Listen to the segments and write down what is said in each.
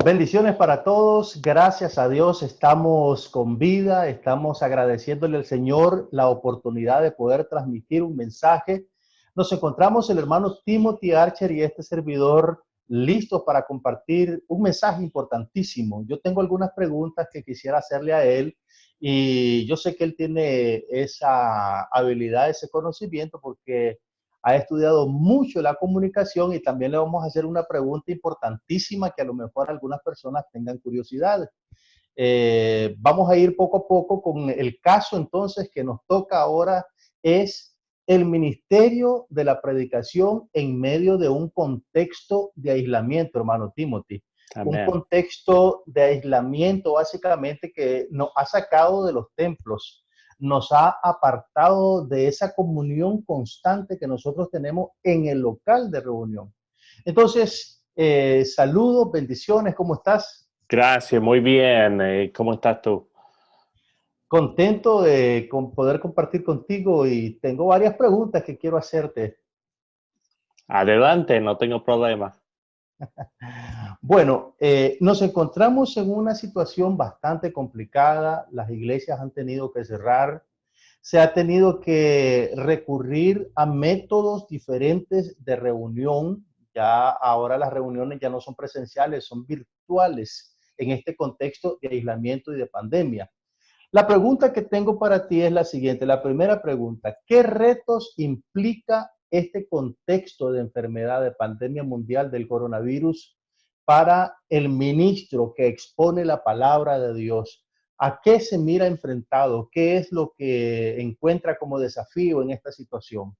Bendiciones para todos. Gracias a Dios estamos con vida. Estamos agradeciéndole al Señor la oportunidad de poder transmitir un mensaje. Nos encontramos el hermano Timothy Archer y este servidor listos para compartir un mensaje importantísimo. Yo tengo algunas preguntas que quisiera hacerle a él y yo sé que él tiene esa habilidad, ese conocimiento porque ha estudiado mucho la comunicación y también le vamos a hacer una pregunta importantísima que a lo mejor algunas personas tengan curiosidad. Vamos a ir poco a poco con el caso entonces que nos toca ahora es el ministerio de la predicación en medio de un contexto de aislamiento, hermano Timothy. Un Amén. contexto de aislamiento básicamente que nos ha sacado de los templos, nos ha apartado de esa comunión constante que nosotros tenemos en el local de reunión. Entonces, saludos, bendiciones, ¿cómo estás? Gracias, muy bien. ¿Cómo estás tú? Contento de poder compartir contigo y tengo varias preguntas que quiero hacerte. Adelante, no tengo problema. Bueno, nos encontramos en una situación bastante complicada. Las iglesias han tenido que cerrar. Se ha tenido que recurrir a métodos diferentes de reunión. Ya ahora las reuniones ya no son presenciales, son virtuales en este contexto de aislamiento y de pandemia. La pregunta que tengo para ti es la siguiente. La primera pregunta, ¿qué retos implica este contexto de enfermedad, de pandemia mundial del coronavirus para el ministro que expone la palabra de Dios? ¿A qué se mira enfrentado? ¿Qué es lo que encuentra como desafío en esta situación?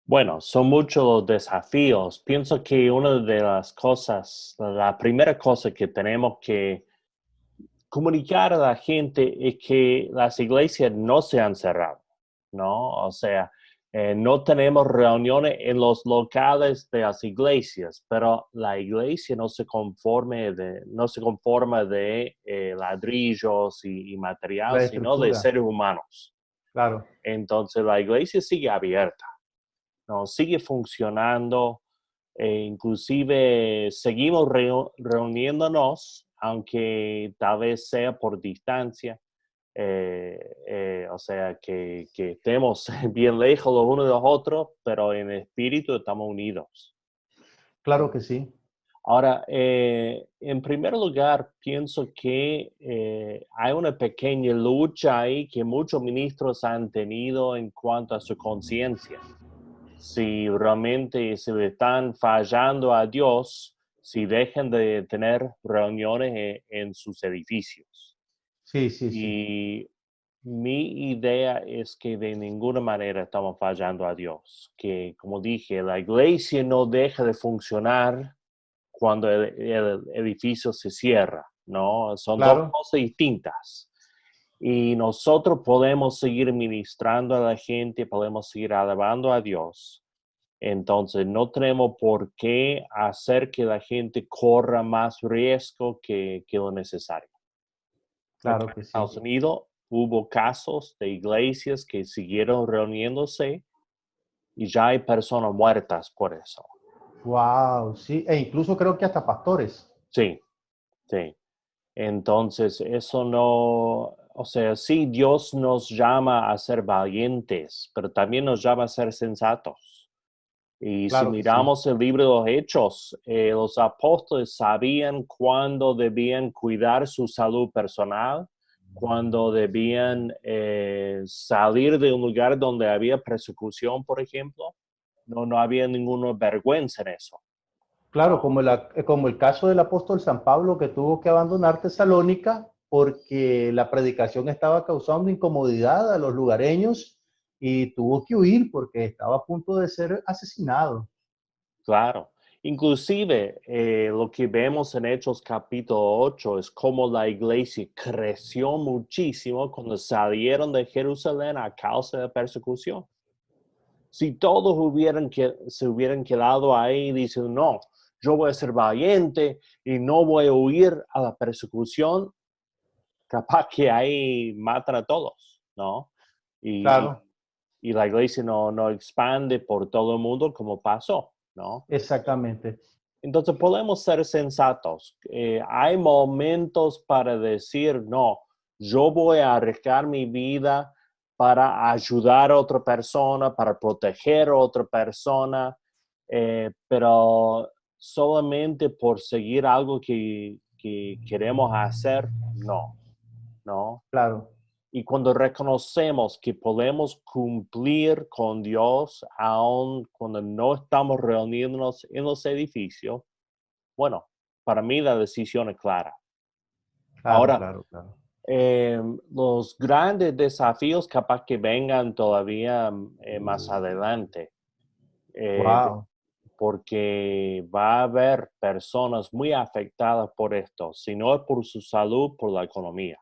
Bueno, son muchos desafíos. Pienso que una de las cosas, la primera cosa que tenemos que comunicar a la gente es que las iglesias no se han cerrado, ¿no? O sea, no tenemos reuniones en los locales de las iglesias, pero la iglesia no se conforma de ladrillos y La material, sino de estructura, seres humanos. claro. Entonces la iglesia sigue abierta, ¿no? Sigue funcionando, inclusive seguimos reuniéndonos, aunque tal vez sea por distancia, o sea, que estemos bien lejos los unos de los otros, pero en espíritu estamos unidos. Claro que sí. Ahora, en primer lugar, pienso que hay una pequeña lucha ahí que muchos ministros han tenido en cuanto a su conciencia. Si realmente se le están fallando a Dios, si dejan de tener reuniones en sus edificios. Sí, sí, sí. Y mi idea es que de ninguna manera estamos fallando a Dios. Que, como dije, la iglesia no deja de funcionar cuando el edificio se cierra, ¿no? Son dos Claro. cosas distintas. Y nosotros podemos seguir ministrando a la gente, podemos seguir alabando a Dios. Entonces, no tenemos por qué hacer que la gente corra más riesgo que lo necesario. Acá Claro en que sí. Estados Unidos hubo casos de iglesias que siguieron reuniéndose y ya hay personas muertas por eso. Wow, sí. E incluso creo que hasta pastores. Sí, sí. Entonces, eso no, o sea, sí, Dios nos llama a ser valientes, pero también nos llama a ser sensatos. Y si Claro que sí. miramos el libro de los Hechos, los apóstoles sabían cuándo debían cuidar su salud personal, cuándo debían salir de un lugar donde había persecución, por ejemplo. No había ninguna vergüenza en eso, Claro, ¿no? como el caso del apóstol San Pablo que tuvo que abandonar Tesalónica porque la predicación estaba causando incomodidad a los lugareños y tuvo que huir porque estaba a punto de ser asesinado. Claro. Inclusive, lo que vemos en Hechos capítulo 8 es cómo la iglesia creció muchísimo cuando salieron de Jerusalén a causa de la persecución. Si todos se hubieran quedado ahí diciendo, no, yo voy a ser valiente y no voy a huir a la persecución, capaz que ahí matan a todos, ¿no? Y, Claro, y- y la iglesia no expande por todo el mundo como pasó, ¿no? exactamente. Entonces podemos ser sensatos. Hay momentos para decir, no, yo voy a arriesgar mi vida para ayudar a otra persona, para proteger a otra persona, pero solamente por seguir algo que queremos hacer, no, no. Claro. Y cuando reconocemos que podemos cumplir con Dios, aun cuando no estamos reuniéndonos en los edificios, bueno, para mí la decisión es clara. Claro, Ahora, claro, claro. los grandes desafíos capaz que vengan todavía más adelante, Wow. porque va a haber personas muy afectadas por esto, si no es por su salud, por la economía.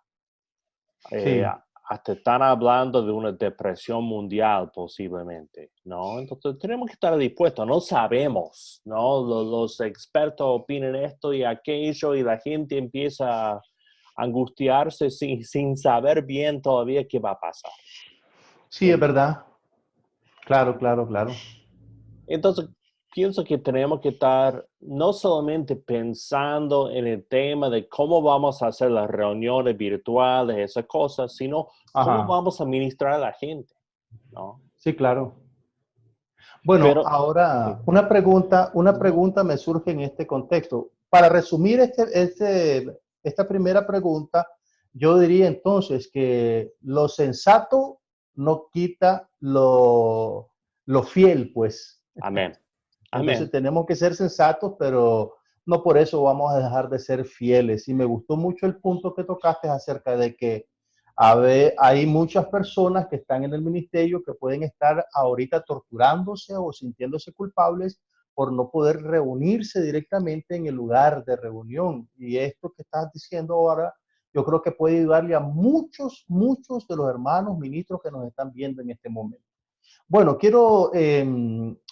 Eh, Sí. hasta están hablando de una depresión mundial posiblemente, ¿no? Entonces tenemos que estar dispuestos, no sabemos, ¿no? Los expertos opinan esto y aquello y la gente empieza a angustiarse sin saber bien todavía qué va a pasar. Sí, es verdad. Claro, claro, claro. Entonces, pienso que tenemos que estar no solamente pensando en el tema de cómo vamos a hacer las reuniones virtuales, esas cosas, sino cómo Ajá. vamos a ministrar a la gente, ¿no? Sí, claro. Bueno, Pero, ahora sí. una Ujú. pregunta me surge en este contexto. Para resumir esta primera pregunta, yo diría entonces que lo sensato no quita lo fiel, pues. Amén. Entonces Amén. tenemos que ser sensatos, pero no por eso vamos a dejar de ser fieles. Y me gustó mucho el punto que tocaste acerca de que hay muchas personas que están en el ministerio que pueden estar ahorita torturándose o sintiéndose culpables por no poder reunirse directamente en el lugar de reunión. Y esto que estás diciendo ahora, yo creo que puede ayudarle a muchos, muchos de los hermanos ministros que nos están viendo en este momento. Bueno, quiero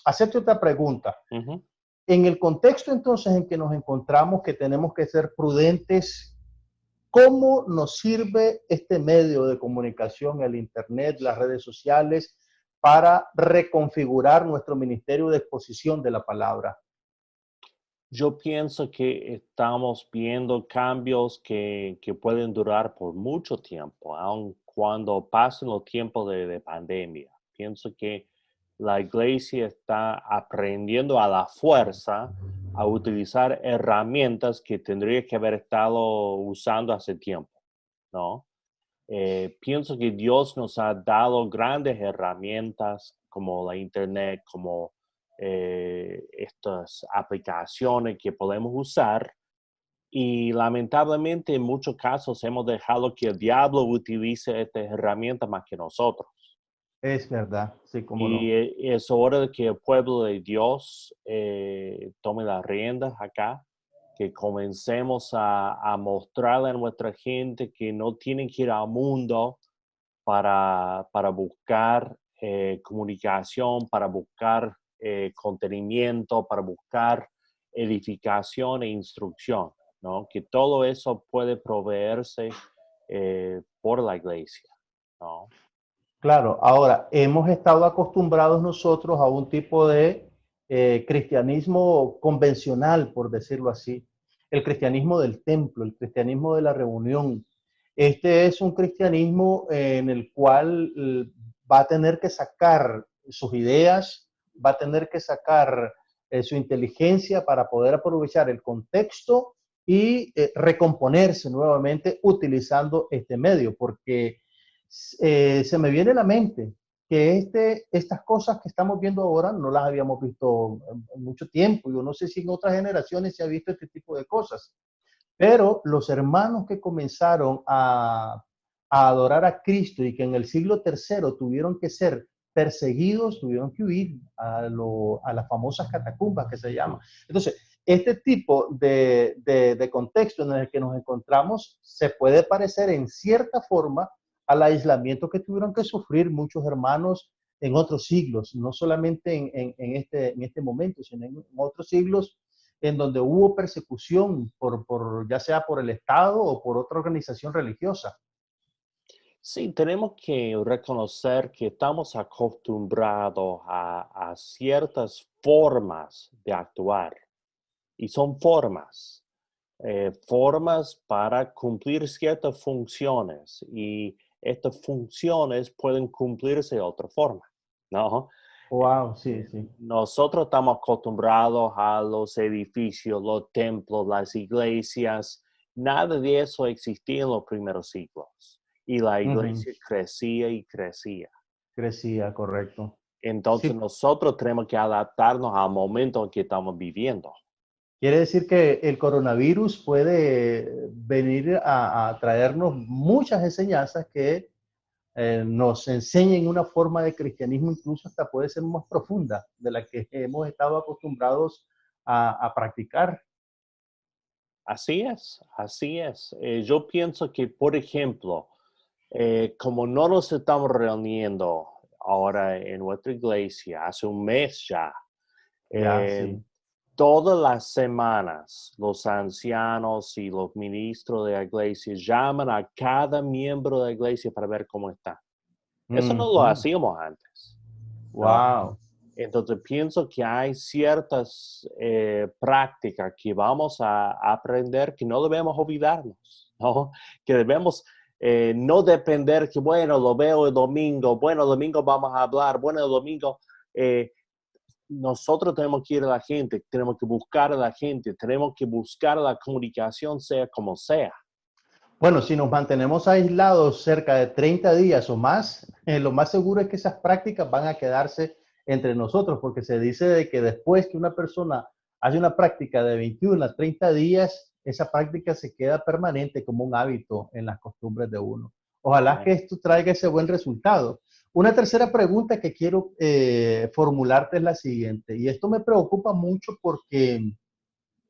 hacerte otra pregunta. Ujú. En el contexto entonces en que nos encontramos, que tenemos que ser prudentes, ¿cómo nos sirve este medio de comunicación, el Internet, las redes sociales, para reconfigurar nuestro ministerio de exposición de la palabra? Yo pienso que estamos viendo cambios que pueden durar por mucho tiempo, aun cuando pasen los tiempos de pandemia. Pienso que la iglesia está aprendiendo a la fuerza a utilizar herramientas que tendría que haber estado usando hace tiempo, ¿no? Pienso que Dios nos ha dado grandes herramientas como la internet, como estas aplicaciones que podemos usar y lamentablemente en muchos casos hemos dejado que el diablo utilice estas herramientas más que nosotros. Es verdad, sí, cómo Y no. es hora de que el pueblo de Dios tome las riendas acá, que comencemos a mostrarle a nuestra gente que no tienen que ir al mundo para buscar comunicación, para buscar contenimiento, para buscar edificación e instrucción, ¿no? Que todo eso puede proveerse por la iglesia, ¿no? Claro, ahora hemos estado acostumbrados nosotros a un tipo de cristianismo convencional, por decirlo así, el cristianismo del templo, el cristianismo de la reunión. Este es un cristianismo en el cual va a tener que sacar sus ideas, va a tener que sacar su inteligencia para poder aprovechar el contexto y recomponerse nuevamente utilizando este medio, porque se me viene a la mente que estas cosas que estamos viendo ahora no las habíamos visto en mucho tiempo. Yo no sé si en otras generaciones se ha visto este tipo de cosas, pero los hermanos que comenzaron a adorar a Cristo y que en el siglo tercero tuvieron que ser perseguidos, tuvieron que huir a las famosas catacumbas que se llaman. Entonces, este tipo de contexto en el que nos encontramos se puede parecer en cierta forma al aislamiento que tuvieron que sufrir muchos hermanos en otros siglos, no solamente en este momento, sino en otros siglos en donde hubo persecución ya sea por el Estado o por otra organización religiosa. Sí, tenemos que reconocer que estamos acostumbrados a ciertas formas de actuar. y son formas, formas para cumplir ciertas funciones y estas funciones pueden cumplirse de otra forma, ¿no? Wow, sí, sí. Nosotros estamos acostumbrados a los edificios, los templos, las iglesias. Nada de eso existía en los primeros siglos. Y la Ujú. iglesia crecía y crecía. Crecía, correcto. Entonces Sí, nosotros tenemos que adaptarnos al momento en que estamos viviendo. quiere decir que el coronavirus puede venir a traernos muchas enseñanzas que nos enseñen una forma de cristianismo incluso hasta puede ser más profunda de la que hemos estado acostumbrados a practicar. Así es, así es. Yo pienso que, por ejemplo, como no nos estamos reuniendo ahora en nuestra iglesia, hace un mes ya, Ya, eh, sí. todas las semanas los ancianos y los ministros de la iglesia llaman a cada miembro de la iglesia para ver cómo está. Eso no lo Ujú. hacíamos antes, ¿no? Wow. Entonces pienso que hay ciertas prácticas que vamos a aprender que no debemos olvidarnos, ¿no? Que debemos no depender que, bueno, lo veo el domingo vamos a hablar, bueno, el domingo nosotros tenemos que ir a la gente, tenemos que buscar a la gente, tenemos que buscar la comunicación sea como sea. Bueno, si nos mantenemos aislados cerca de 30 días o más, lo más seguro es que esas prácticas van a quedarse entre nosotros, porque se dice de que después que una persona hace una práctica de 21 a 30 días, esa práctica se queda permanente como un hábito en las costumbres de uno. Ojalá que Amén. esto traiga ese buen resultado. Una tercera pregunta que quiero formularte es la siguiente, y esto me preocupa mucho porque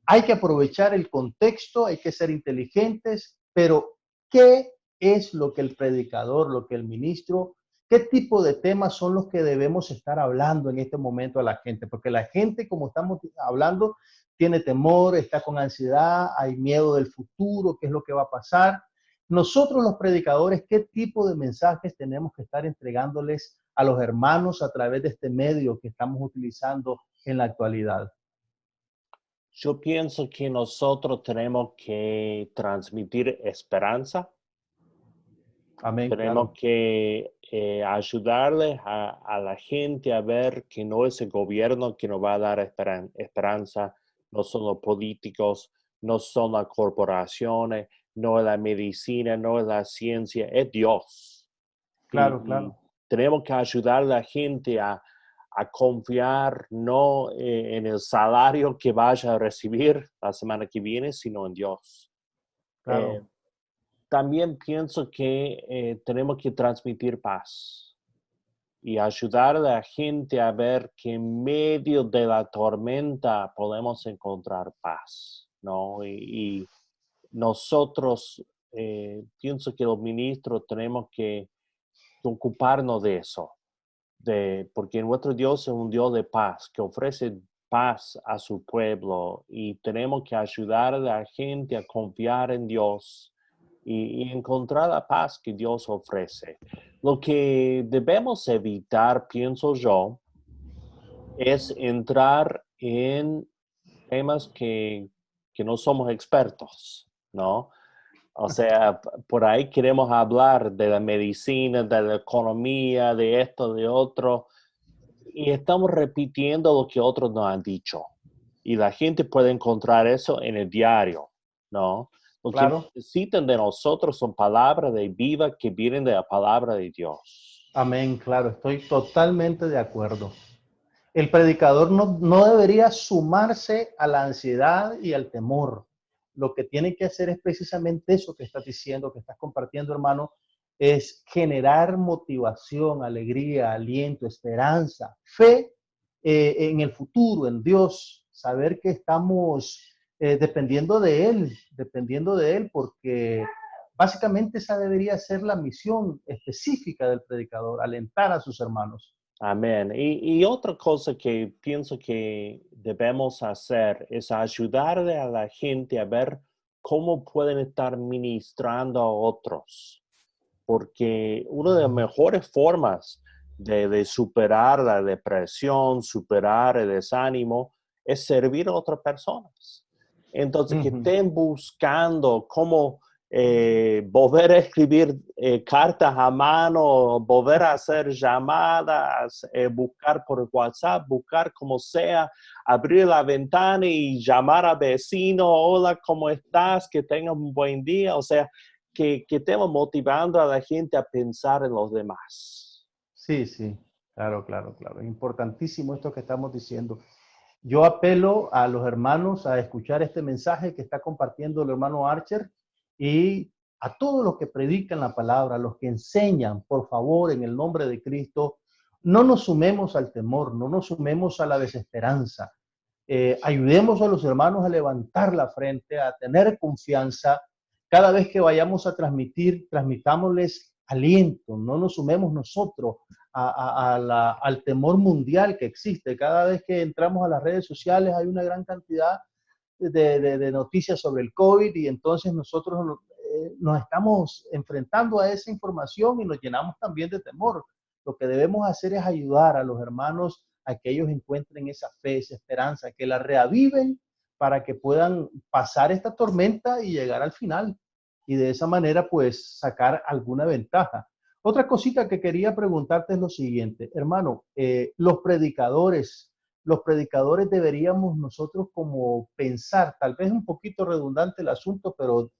hay que aprovechar el contexto, hay que ser inteligentes, pero ¿qué es lo que el predicador, lo que el ministro, qué tipo de temas son los que debemos estar hablando en este momento a la gente? Porque la gente, como estamos hablando, tiene temor, está con ansiedad, hay miedo del futuro, qué es lo que va a pasar. Nosotros los predicadores, ¿qué tipo de mensajes tenemos que estar entregándoles a los hermanos a través de este medio que estamos utilizando en la actualidad? Yo pienso que nosotros tenemos que transmitir esperanza. Amén, Tenemos claro. que ayudarle a la gente a ver que no es el gobierno que nos va a dar esperanza, no son los políticos, no son las corporaciones, no es la medicina, no es la ciencia, es Dios. Claro, Y claro. tenemos que ayudar a la gente a confiar no en el salario que vaya a recibir la semana que viene, sino en Dios. Eh, Claro. También pienso que tenemos que transmitir paz y ayudar a la gente a ver que en medio de la tormenta podemos encontrar paz, ¿no? Y nosotros, pienso que los ministros tenemos que ocuparnos de eso, porque nuestro Dios es un Dios de paz, que ofrece paz a su pueblo y tenemos que ayudar a la gente a confiar en Dios y encontrar la paz que Dios ofrece. Lo que debemos evitar, pienso yo, es entrar en temas que no somos expertos, ¿no? O sea, por ahí queremos hablar de la medicina, de la economía, de esto, de otro, y estamos repitiendo lo que otros nos han dicho. Y la gente puede encontrar eso en el diario, ¿no? Lo que Claro. necesitan de nosotros son palabras de vida que vienen de la palabra de Dios. Amén, claro. Estoy totalmente de acuerdo. El predicador no debería sumarse a la ansiedad y al temor. Lo que tiene que hacer es precisamente eso que estás diciendo, que estás compartiendo, hermano, es generar motivación, alegría, aliento, esperanza, fe en el futuro, en Dios, saber que estamos dependiendo de Él, porque básicamente esa debería ser la misión específica del predicador, alentar a sus hermanos. Amén. Y otra cosa que pienso que debemos hacer es ayudarle a la gente a ver cómo pueden estar ministrando a otros. Porque una de las mejores formas de superar la depresión, superar el desánimo, es servir a otras personas. Entonces, que Ujú. estén buscando cómo volver a escribir cartas a mano, volver a hacer llamadas, buscar por WhatsApp, buscar como sea, abrir la ventana y llamar a vecino, hola, ¿cómo estás? Que tengan un buen día. O sea, que estemos motivando a la gente a pensar en los demás. Sí, sí, claro, claro, claro. Es importantísimo esto que estamos diciendo. Yo apelo a los hermanos a escuchar este mensaje que está compartiendo el hermano Archer y a todos los que predican la palabra, los que enseñan, por favor, en el nombre de Cristo, no nos sumemos al temor, no nos sumemos a la desesperanza. Ayudemos a los hermanos a levantar la frente, a tener confianza. Cada vez que vayamos a transmitir, transmitámosles aliento, no nos sumemos nosotros al temor mundial que existe. Cada vez que entramos a las redes sociales hay una gran cantidad de noticias sobre el COVID y entonces nosotros nos estamos enfrentando a esa información y nos llenamos también de temor. Lo que debemos hacer es ayudar a los hermanos a que ellos encuentren esa fe, esa esperanza, que la reaviven para que puedan pasar esta tormenta y llegar al final. Y de esa manera, pues, sacar alguna ventaja. Otra cosita que quería preguntarte es lo siguiente, hermano, los predicadores deberíamos nosotros como pensar, tal vez un poquito redundante el asunto, pero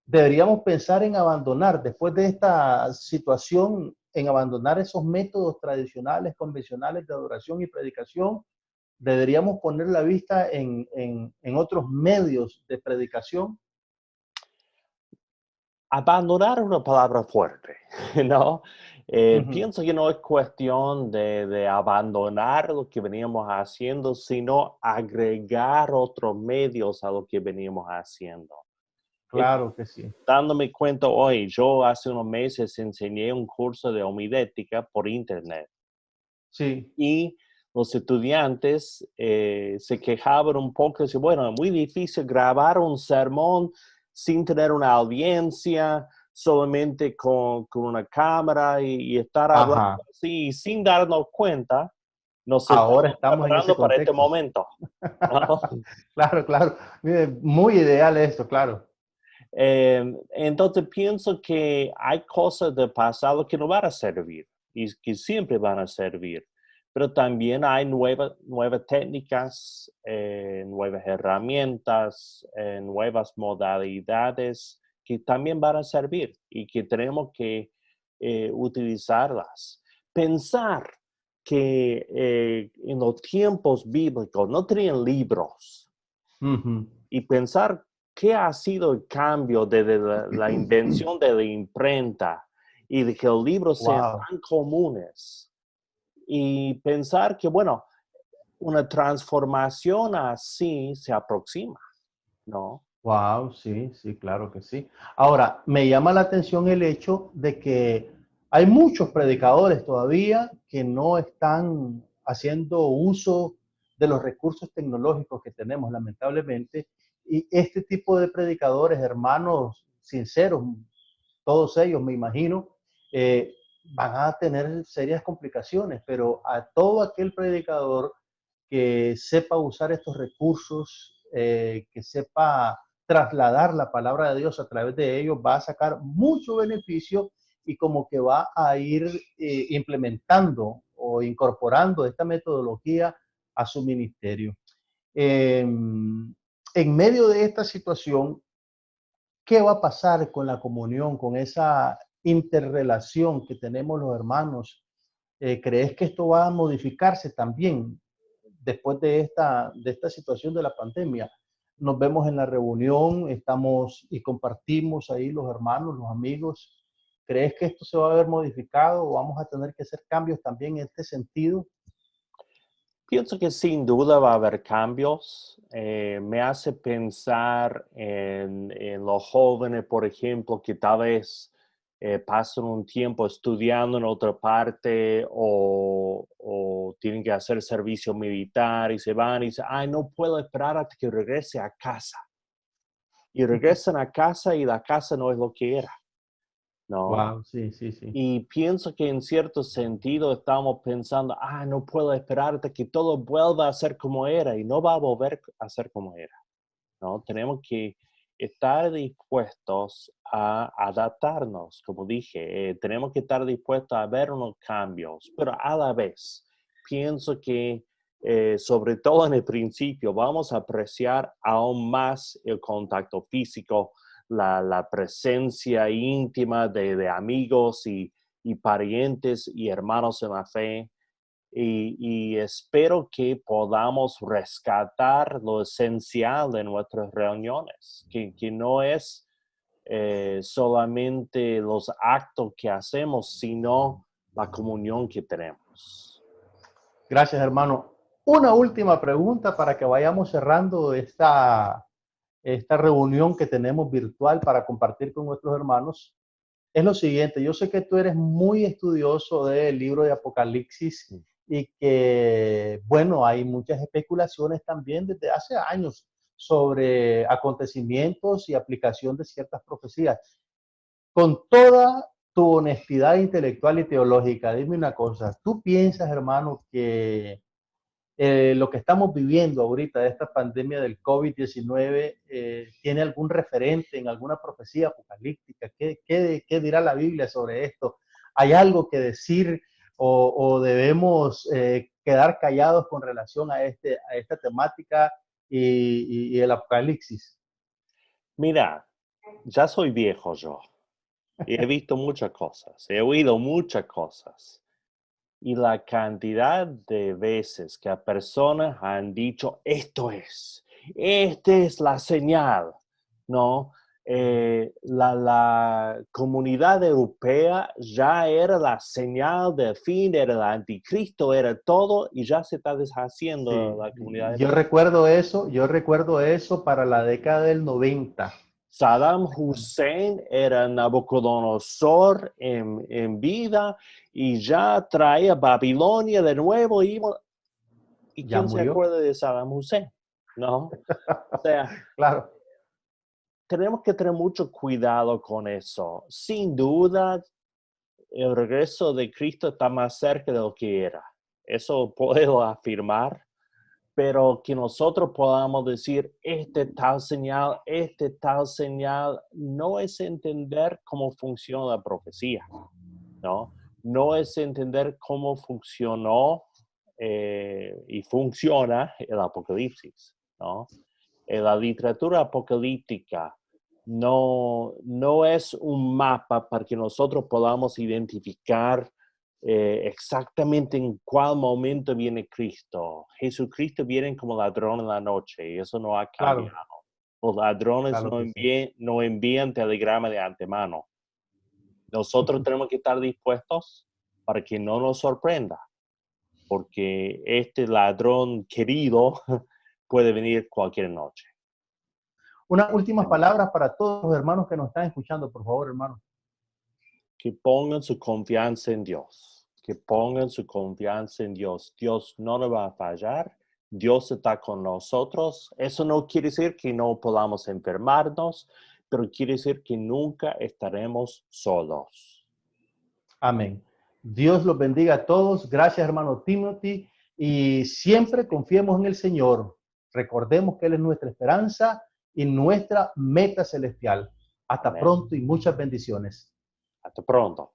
deberíamos pensar en abandonar, después de esta situación, en abandonar esos métodos tradicionales, convencionales de adoración y predicación. Deberíamos poner la vista en otros medios de predicación. Abandonar una palabra fuerte, ¿no? Ujú. Pienso que no es cuestión de abandonar lo que veníamos haciendo, sino agregar otros medios a lo que veníamos haciendo. Claro que sí. Dándome cuenta hoy, yo hace unos meses enseñé un curso de homilética por internet Sí. y los estudiantes se quejaban un poco, decían, bueno, es muy difícil grabar un sermón sin tener una audiencia, solamente con una cámara y estar hablando Ajá. así, sin darnos cuenta, nos Ahora estamos estamos en ese preparando para este contexto. momento, ¿no? Claro, claro. Mire, muy ideal esto, claro. Entonces pienso que hay cosas del pasado que no van a servir y que siempre van a servir, pero también hay nuevas técnicas, nuevas herramientas, nuevas modalidades que también van a servir y que tenemos que utilizarlas. Pensar que en los tiempos bíblicos no tenían libros Ujú. y pensar qué ha sido el cambio desde la invención de la imprenta y de que los libros sean Wow. tan comunes. Y pensar que, bueno, una transformación así se aproxima, ¿no? Wow, sí, sí, claro que sí. Ahora, me llama la atención el hecho de que hay muchos predicadores todavía que no están haciendo uso de los recursos tecnológicos que tenemos, lamentablemente. Y este tipo de predicadores, hermanos sinceros, todos ellos, me imagino, eh, van a tener serias complicaciones, pero a todo aquel predicador que sepa usar estos recursos, que sepa trasladar la palabra de Dios a través de ellos, va a sacar mucho beneficio y como que va a ir implementando o incorporando esta metodología a su ministerio. En medio de esta situación, ¿qué va a pasar con la comunión, con esa interrelación que tenemos los hermanos? ¿Crees que esto va a modificarse también después de esta situación de la pandemia? Nos vemos en la reunión, estamos y compartimos ahí los hermanos, los amigos. ¿Crees que esto se va a ver modificado o vamos a tener que hacer cambios también en este sentido? Pienso que sin duda va a haber cambios. Me hace pensar en los jóvenes, por ejemplo, que tal vez pasan un tiempo estudiando en otra parte o tienen que hacer servicio militar y se van y dicen, ay, no puedo esperar hasta que regrese a casa. Y regresan a casa y la casa no es lo que era. ¿no? Wow, sí, sí, sí. Y pienso que en cierto sentido estamos pensando, no puedo esperar hasta que todo vuelva a ser como era, y no va a volver a ser como era, ¿no? Tenemos que estar dispuestos a adaptarnos, como dije, tenemos que estar dispuestos a ver unos cambios, pero a la vez pienso que sobre todo en el principio vamos a apreciar aún más el contacto físico, la presencia íntima de amigos y parientes y hermanos en la fe. Y espero que podamos rescatar lo esencial de nuestras reuniones, que no es solamente los actos que hacemos, sino la comunión que tenemos. Gracias, hermano. Una última pregunta para que vayamos cerrando esta reunión que tenemos virtual para compartir con nuestros hermanos. Es lo siguiente, yo sé que tú eres muy estudioso del libro de Apocalipsis y que, bueno, hay muchas especulaciones también desde hace años sobre acontecimientos y aplicación de ciertas profecías. Con toda tu honestidad intelectual y teológica, dime una cosa, ¿tú piensas, hermano, que lo que estamos viviendo ahorita de esta pandemia del COVID-19 tiene algún referente en alguna profecía apocalíptica? ¿Qué dirá la Biblia sobre esto? ¿Hay algo que decir o debemos quedar callados con relación a esta temática y el apocalipsis? Mira, ya soy viejo yo y he visto muchas cosas, he oído muchas cosas. Y la cantidad de veces que a personas han dicho, esta es la señal, ¿no? La comunidad europea ya era la señal del fin, era el anticristo, era todo, y ya se está deshaciendo Sí, la comunidad europea. yo recuerdo eso para la década del 90. Saddam Hussein era Nabucodonosor en vida y ya traía Babilonia de nuevo. ¿Y Ya quién se murió, acuerda de Saddam Hussein? ¿No? O sea, claro. tenemos que tener mucho cuidado con eso. Sin duda, el regreso de Cristo está más cerca de lo que era. Eso puedo afirmar. Pero que nosotros podamos decir, este tal señal, no es entender cómo funciona la profecía, ¿no? No es entender cómo funcionó y funciona el Apocalipsis, ¿no? La literatura apocalíptica no es un mapa para que nosotros podamos identificar exactamente en cuál momento viene Cristo. Jesucristo viene como ladrón en la noche y eso no ha Claro, cambiado. Los ladrones claro que sí. no envían telegrama de antemano. Nosotros tenemos que estar dispuestos para que no nos sorprenda, porque este ladrón querido puede venir cualquier noche. Unas últimas palabras para todos los hermanos que nos están escuchando, por favor, hermano. Que pongan su confianza en Dios, que pongan su confianza en Dios. Dios no nos va a fallar, Dios está con nosotros. Eso no quiere decir que no podamos enfermarnos, pero quiere decir que nunca estaremos solos. Amén. Dios los bendiga a todos. Gracias, hermano Timothy. Y siempre confiemos en el Señor. Recordemos que Él es nuestra esperanza y nuestra meta celestial. Hasta Amén. pronto y muchas bendiciones. Hasta pronto.